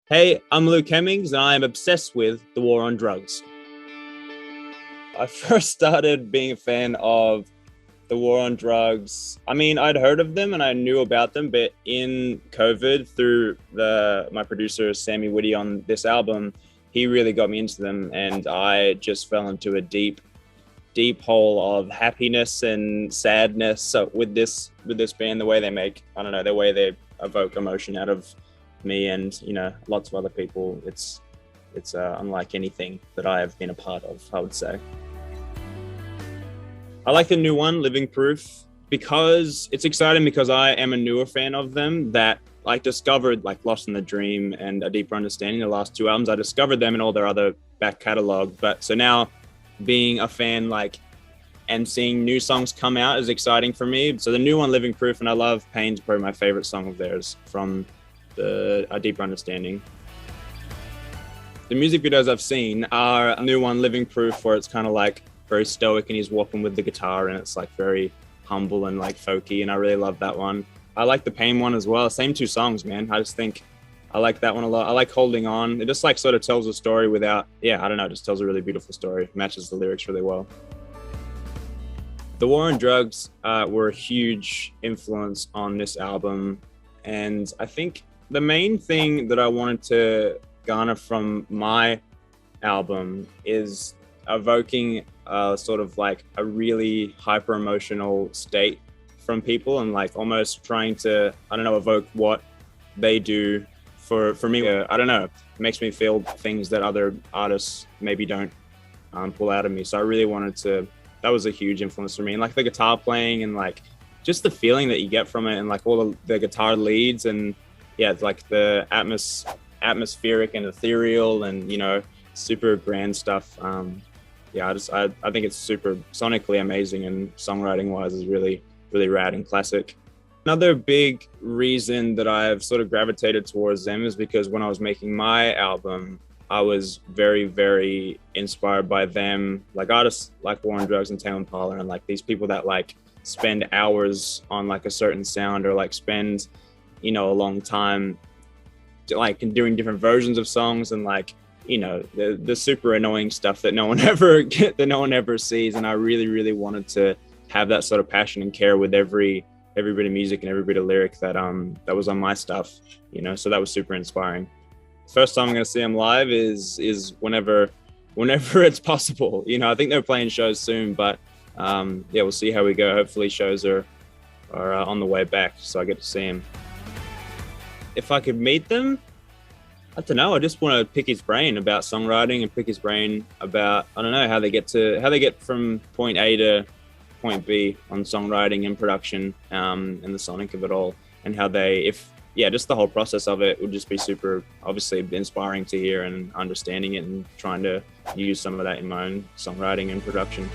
Hey, I'm Luke Hemmings, and I am obsessed with the war on drugs. I first started being a fan of the war on drugs. I mean, I'd heard of them and I knew about them, but in COVID, through my producer Sammy Whitty on this album, he really got me into them, and I just fell into a deep hole of happiness and sadness. So with this band, the way they make, I don't know, the way they evoke emotion out of me and lots of other people, it's unlike anything that I have been a part of, I would say. I like the new one, Living Proof, because it's exciting because I am a newer fan of them that discovered Lost in the Dream and A Deeper Understanding, the last two albums. I discovered them in all their other back catalog, but so now being a fan and seeing new songs come out is exciting for me. So the new one, Living Proof, and I love Pain's probably my favorite song of theirs from A Deeper Understanding. The music videos I've seen are a new one, Living Proof, where it's kind of very stoic and he's walking with the guitar and it's very humble and folky, and I really love that one. I like the Pain one as well. Same two songs, man. I just think I like that one a lot. I like Holding On. It just sort of tells a story without, I don't know, it just tells a really beautiful story. Matches the lyrics really well. The war on drugs were a huge influence on this album, and I think the main thing that I wanted to garner from my album is evoking sort of a really hyper emotional state from people, and almost trying to, I don't know, evoke what they do for me. I don't know, it makes me feel things that other artists maybe don't pull out of me. So I really wanted to, that was a huge influence for me. And the guitar playing and just the feeling that you get from it, and all the guitar leads, and it's the atmospheric and ethereal and super grand stuff. I think it's super sonically amazing, and songwriting wise is really rad and classic. Another big reason that I've sort of gravitated towards them is because when I was making my album, I was very, very inspired by them, artists like War on Drugs and Tame Impala, and these people that spend hours on a certain sound, or spend a long time doing different versions of songs, and the super annoying stuff that no one ever sees. And I really wanted to have that sort of passion and care with every bit of music and every bit of lyric that was on my stuff, so that was super inspiring. First time I'm going to see them live is whenever it's possible. I think they're playing shows soon, but we'll see how we go. Hopefully shows are on the way back, so I get to see them. If I could meet them, I don't know, I just want to pick his brain about songwriting and pick his brain about, I don't know, how they get from point A to point B on songwriting and production, and the sonic of it all, and how just the whole process of it would just be super, obviously, inspiring to hear, and understanding it and trying to use some of that in my own songwriting and production.